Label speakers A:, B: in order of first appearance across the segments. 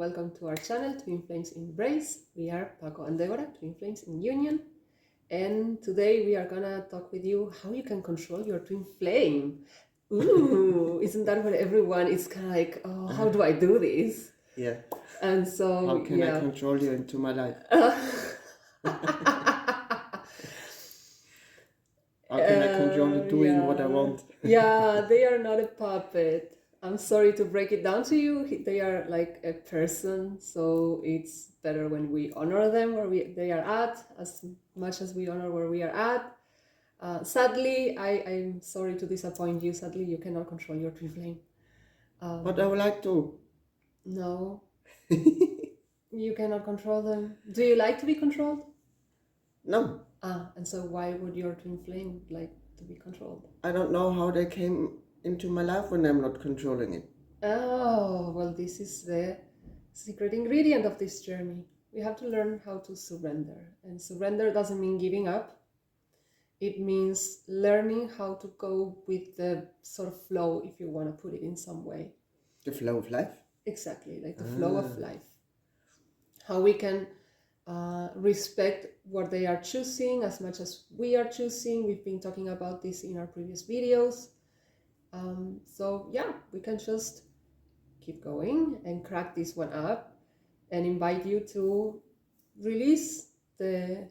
A: welcome to our channel, Twinflames Embrace. We are Paco and Déborah, Twinflames in union. And today we are gonna talk with you how you can control your twin flame. Ooh, isn't that what everyone is kind of like, oh, how do I do this?
B: Yeah.
A: And so,
B: How can I control you into my life? How can I control you doing what I want?
A: Yeah, they are not a puppet. I'm sorry to break it down to you. They are like a person, so it's better when we honor them where they are at, as much as we honor where we are at. Sadly, I'm sorry to disappoint you. Sadly, you cannot control your twin flame.
B: But I would like to.
A: No, you cannot control them. Do you like to be controlled?
B: No.
A: And so why would your twin flame like to be controlled?
B: I don't know how they came into my life when I'm not controlling it.
A: Oh, well, this is the secret ingredient of this journey. We have to learn how to surrender. And surrender doesn't mean giving up. It means learning how to go with the sort of flow, if you want to put it in some way.
B: The flow of life?
A: Exactly, like the flow of life. How we can respect what they are choosing as much as we are choosing. We've been talking about this in our previous videos. So yeah, we can just keep going and crack this one up and invite you to release the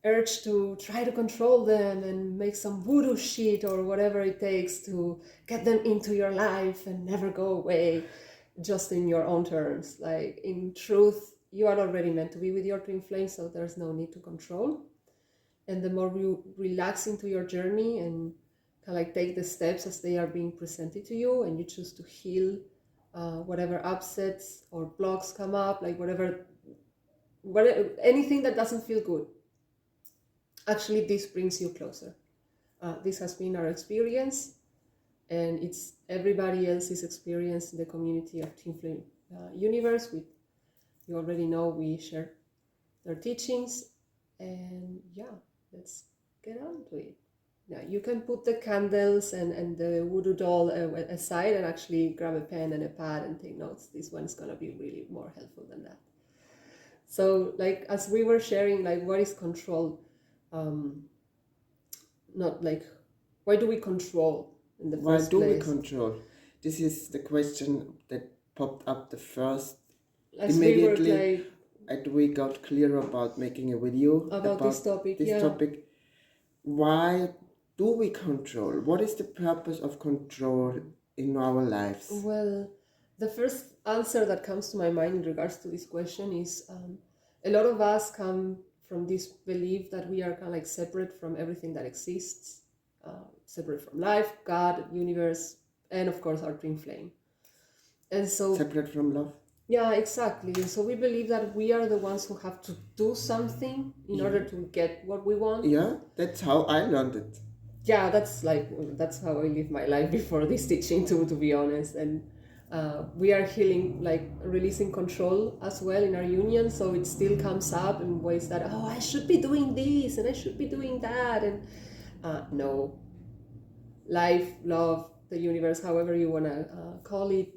A: urge to try to control them and make some voodoo shit or whatever it takes to get them into your life and never go away, just in your own terms. Like, in truth, you are already meant to be with your twin flame, so there's no need to control. And the more you relax into your journey and kind of like take the steps as they are being presented to you, and you choose to heal whatever upsets or blocks come up, like whatever, anything that doesn't feel good. Actually, this brings you closer. This has been our experience, and it's everybody else's experience in the community of Twinflame universe. You already know we share their teachings, and yeah, let's get on to it. Now, you can put the candles and the voodoo doll aside and actually grab a pen and a pad and take notes. This one's gonna be really more helpful than that. So, like, as we were sharing, like, what is control? Not like, why do we control in the first place?
B: Why do we control? This is the question that popped up the first
A: as
B: immediately.
A: We were, like,
B: we got clear about making a video
A: about this topic.
B: Why do we control? What is the purpose of control in our lives?
A: Well, the first answer that comes to my mind in regards to this question is a lot of us come from this belief that we are kind of like separate from everything that exists, separate from life, God, universe, and of course our twin flame. And so
B: separate from love.
A: Yeah, exactly. So we believe that we are the ones who have to do something in order to get what we want.
B: Yeah, that's how I learned it.
A: Yeah, that's how I live my life before this teaching too, to be honest. And we are healing, like releasing control as well in our union. So it still comes up in ways that, oh, I should be doing this and I should be doing that. And no, life, love, the universe, however you want to call it,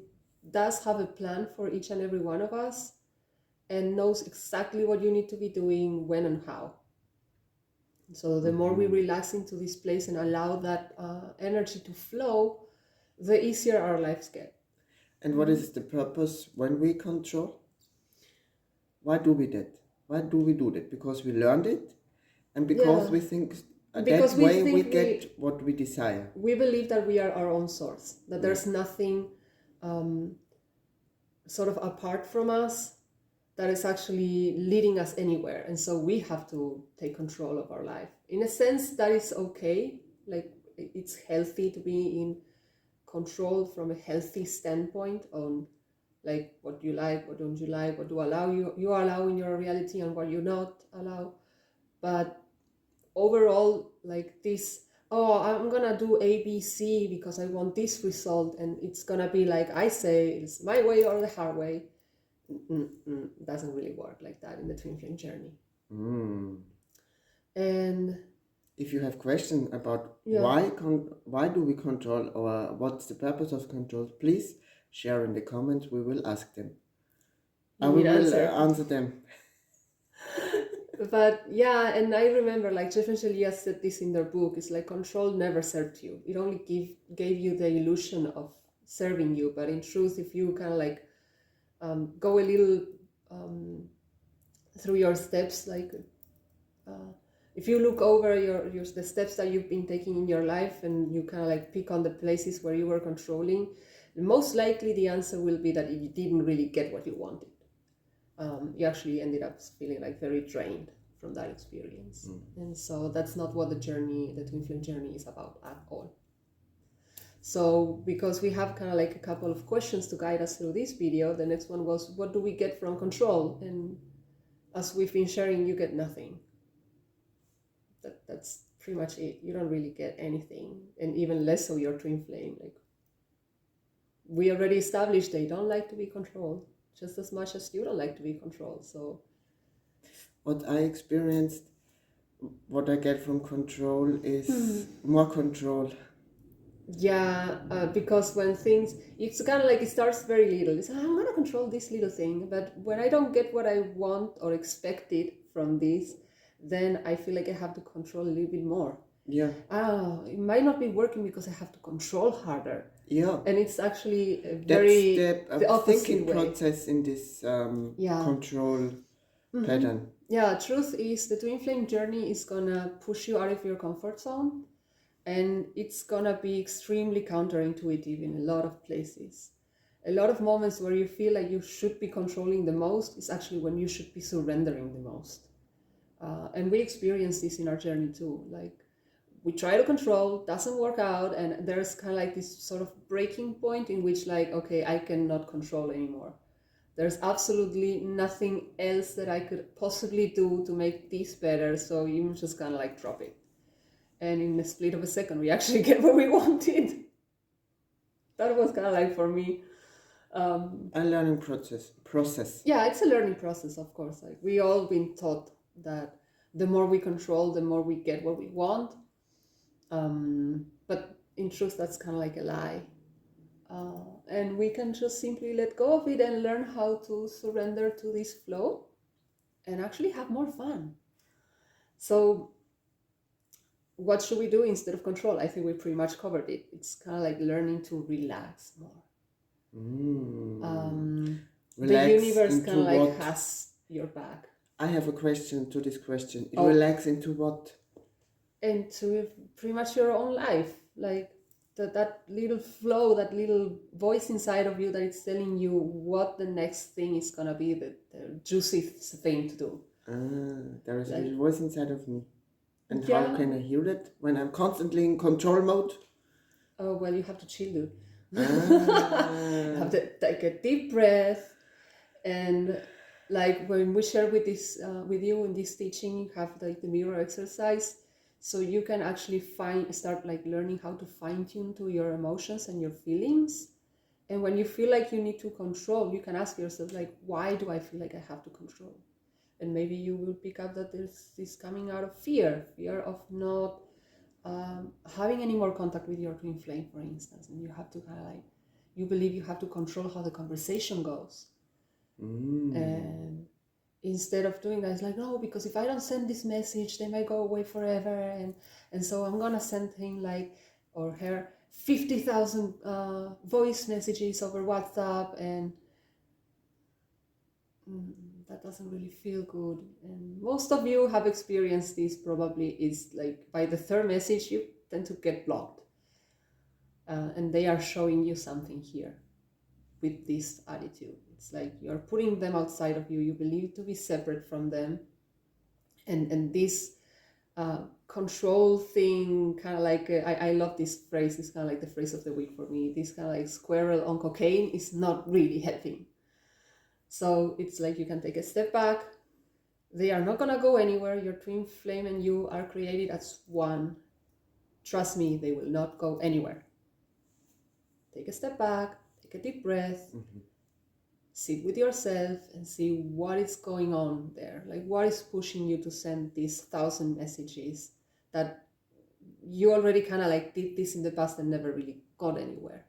A: does have a plan for each and every one of us and knows exactly what you need to be doing, when and how. So the more we relax into this place and allow that energy to flow, the easier our lives get.
B: And what is the purpose when we control? Why do we that? Why do we do that? Because we learned it, and because we think that way we get what we desire.
A: We believe that we are our own source, that there's nothing sort of apart from us that is actually leading us anywhere, and so we have to take control of our life. In a sense, that is okay. Like, it's healthy to be in control from a healthy standpoint on like what you like, what don't you like, what do you allow in your reality and what you not allow. But overall, like this, oh, I'm gonna do ABC because I want this result, and it's gonna be like I say, it's my way or the hard way. Doesn't really work like that in the twin flame journey. And
B: if you have questions about why do we control or what's the purpose of control, please share in the comments. We will ask them. I will answer them.
A: But yeah, and I remember like Jeff and Shelia said this in their book. It's like control never served you. It only gave you the illusion of serving you. But in truth, if you kind of like go a little through your steps, like if you look over the steps that you've been taking in your life, and you kind of like pick on the places where you were controlling, most likely the answer will be that you didn't really get what you wanted. You actually ended up feeling like very drained from that experience. And so that's not what the Twinflame journey is about at all. So because we have kind of like a couple of questions to guide us through this video, the next one was, what do we get from control? And as we've been sharing, you get nothing. That's pretty much it. You don't really get anything, and even less so your Twinflame. Like, we already established they don't like to be controlled just as much as you don't like to be controlled. So
B: what I experienced, what I get from control is more control.
A: Yeah, because when things, it's kind of like it starts very little. It's I'm gonna control this little thing, but when I don't get what I want or expected from this, then I feel like I have to control a little bit more.
B: Yeah.
A: It might not be working because I have to control harder.
B: Yeah.
A: And it's actually a
B: the
A: opposite
B: thinking
A: way.
B: process in this control pattern.
A: Yeah, truth is the Twinflame journey is gonna push you out of your comfort zone, and it's gonna be extremely counterintuitive in a lot of places. A lot of moments where you feel like you should be controlling the most is actually when you should be surrendering the most. And we experience this in our journey too. Like, we try to control, doesn't work out, and there's kind of like this sort of breaking point in which, like, okay, I cannot control anymore. There's absolutely nothing else that I could possibly do to make this better, so you just kind of like drop it. And in a split of a second, we actually get what we wanted. That was kind of like, for me,
B: a learning process.
A: Yeah, it's a learning process, of course. Like, we all been taught that the more we control, the more we get what we want. But in truth, that's kind of like a lie. And we can just simply let go of it and learn how to surrender to this flow and actually have more fun. So what should we do instead of control? I think we pretty much covered it. It's kind of like learning to relax more. The universe kind of like has your back.
B: I have a question to this question. Relax into what?
A: Into pretty much your own life. Like that little flow, that little voice inside of you that is telling you what the next thing is going to be, the juicy thing to do.
B: There is a voice inside of me. And how can I hear it when I'm constantly in control mode?
A: Oh, well, you have to chill, dude. You have to take a deep breath. And like when we share with you in this teaching, you have like the mirror exercise. So you can actually start like learning how to fine tune to your emotions and your feelings. And when you feel like you need to control, you can ask yourself, like, why do I feel like I have to control? And maybe you will pick up that there's this coming out of fear of not having any more contact with your twin flame, for instance. And you have to kind of like, you believe you have to control how the conversation goes. And instead of doing that, it's like, no, because if I don't send this message, they might go away forever. And so I'm going to send him like, or her 50,000 voice messages over WhatsApp. And that doesn't really feel good. And most of you have experienced this probably. Is like by the third message, you tend to get blocked. And they are showing you something here with this attitude. It's like you're putting them outside of you. You believe to be separate from them. And this control thing, kind of like, I love this phrase. It's kind of like the phrase of the week for me. This kind of like squirrel on cocaine is not really helping. So it's like you can take a step back. They are not going to go anywhere. Your twin flame and you are created as one. Trust me, they will not go anywhere. Take a step back, take a deep breath, sit with yourself and see what is going on there. Like, what is pushing you to send these 1,000 messages that you already kind of like did this in the past and never really got anywhere.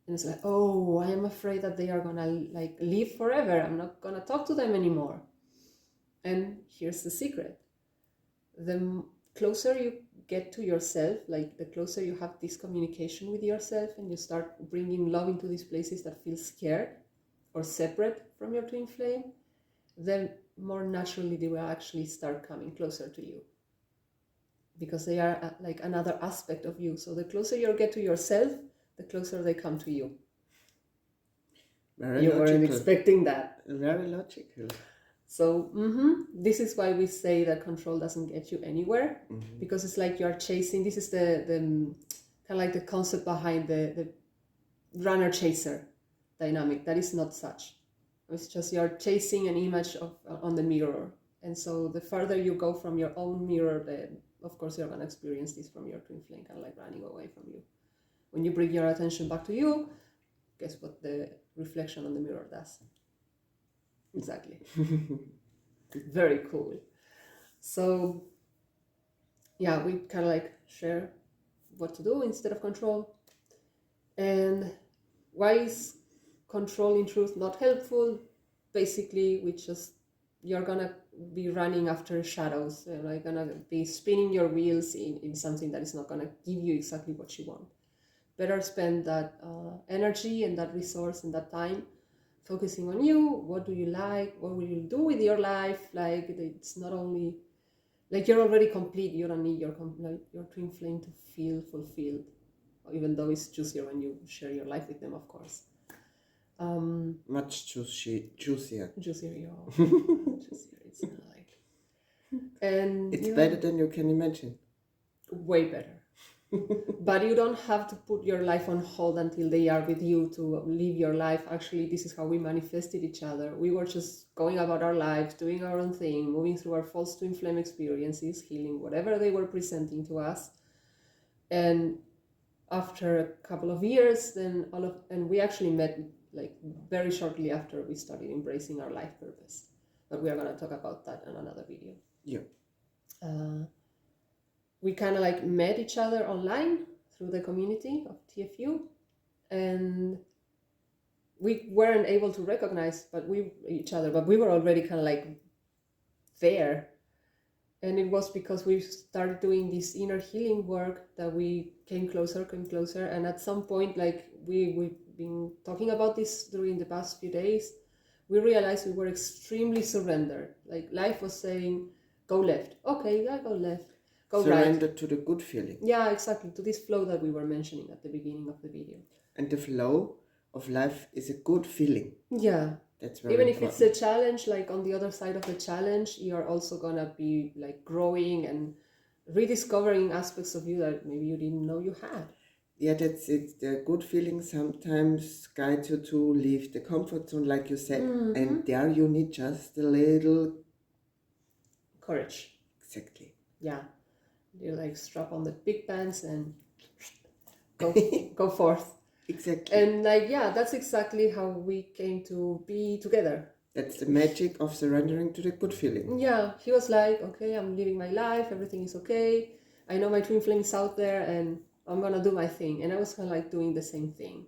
A: And it's like, oh, I am afraid that they are gonna like live forever. I'm not gonna talk to them anymore. And here's the secret. The closer you get to yourself, like the closer you have this communication with yourself and you start bringing love into these places that feel scared or separate from your twin flame, then more naturally they will actually start coming closer to you, because they are like another aspect of you. So the closer you get to yourself, the closer they come to you.
B: Very
A: you
B: logical.
A: weren't expecting that.
B: Very logical.
A: So this is why we say that control doesn't get you anywhere, because it's like you're chasing. This is the kind of like the concept behind the runner chaser dynamic. That is not such. It's just you're chasing an image on the mirror, and so the further you go from your own mirror, then of course you're gonna experience this from your twin flame, kind of like running away from you. When you bring your attention back to you, guess what the reflection on the mirror does? Exactly. Very cool. So yeah, we kind of like share what to do instead of control. And why is control in truth not helpful? Basically, you're gonna be running after shadows. You're like gonna be spinning your wheels in something that is not gonna give you exactly what you want. Better spend that energy and that resource and that time focusing on you. What do you like? What will you do with your life? Like, it's not only like you're already complete. You don't need your twin flame to feel fulfilled, even though it's juicier when you share your life with them, of course.
B: Much juicier.
A: Juicier, yeah. Juicier. It's not like, and
B: it's better than you can imagine.
A: Way better. But you don't have to put your life on hold until they are with you to live your life. Actually, this is how we manifested each other. We were just going about our lives, doing our own thing, moving through our false twin flame experiences, healing whatever they were presenting to us. And after a couple of years, and we actually met like very shortly after we started embracing our life purpose. But we are going to talk about that in another video.
B: Yeah.
A: We kind of like met each other online through the community of TFU, and we weren't able to recognize each other, but we were already kind of like there. And it was because we started doing this inner healing work that we came closer. And at some point, like we've been talking about this during the past few days, we realized we were extremely surrendered. Like life was saying, go left. Okay, I go left. Go
B: surrender
A: right.
B: To the good feeling.
A: Yeah, exactly. To this flow that we were mentioning at the beginning of the video.
B: And the flow of life is a good feeling.
A: Yeah.
B: That's very
A: Even
B: important.
A: if it's a challenge, like on the other side of the challenge, you're also gonna be like growing and rediscovering aspects of you that maybe you didn't know you had.
B: Yeah, that's it. The good feeling sometimes guides you to leave the comfort zone, like you said. And there you need just a little
A: courage.
B: Exactly.
A: Yeah. You like strap on the big pants and go forth.
B: Exactly.
A: And like, yeah, that's exactly how we came to be together.
B: That's the magic of surrendering to the good feeling.
A: Yeah, he was like, okay, I'm living my life, everything is okay. I know my twin flame's out there and I'm gonna do my thing. And I was kind of like doing the same thing.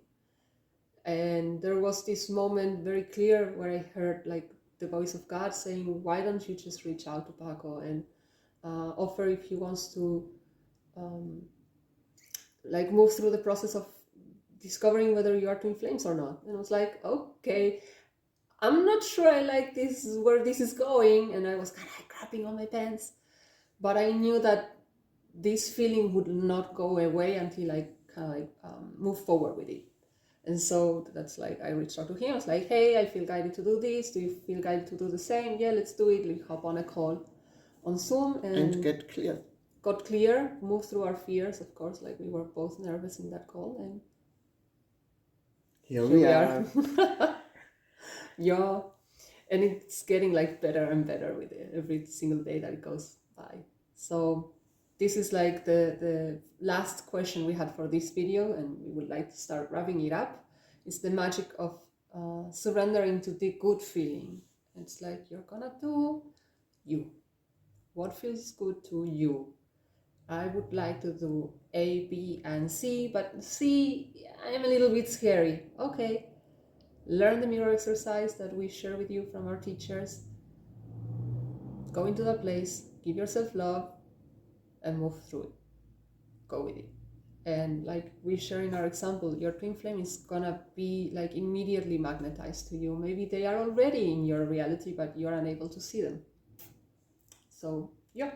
A: And there was this moment very clear where I heard like the voice of God saying, why don't you just reach out to Paco and offer if he wants to like move through the process of discovering whether you are twin flames or not. And I was like, okay, I'm not sure I like this, where this is going. And I was kind of like grabbing on my pants, but I knew that this feeling would not go away until I kind of like move forward with it. And so that's like, I reached out to him. I was like, hey, I feel guided to do this. Do you feel guided to do the same? Yeah, let's do it. We hop on a call on Zoom
B: and get clear.
A: Got clear, moved through our fears, of course, like we were both nervous in that call, and
B: here we are.
A: Yeah, and it's getting like better and better with every single day that it goes by. So this is like the last question we had for this video, and we would like to start wrapping it up. It's the magic of surrendering to the good feeling. It's like you're gonna do you. What feels good to you? I would like to do A, B, and C, but C, I'm a little bit scary. Okay, learn the mirror exercise that we share with you from our teachers. Go into the place, give yourself love, and move through it. Go with it. And like we share in our example, your twin flame is gonna be like immediately magnetized to you. Maybe they are already in your reality, but you're unable to see them. So yeah,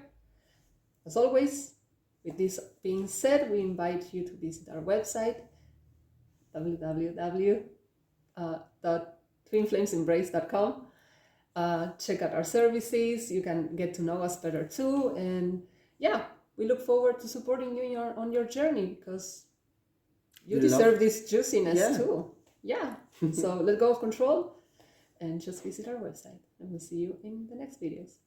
A: as always, with this being said, we invite you to visit our website, www.twinflamesembrace.com. Check out our services. You can get to know us better too. And yeah, we look forward to supporting you on your journey, because you deserve this juiciness too. Yeah. So let go of control and just visit our website. And we'll see you in the next videos.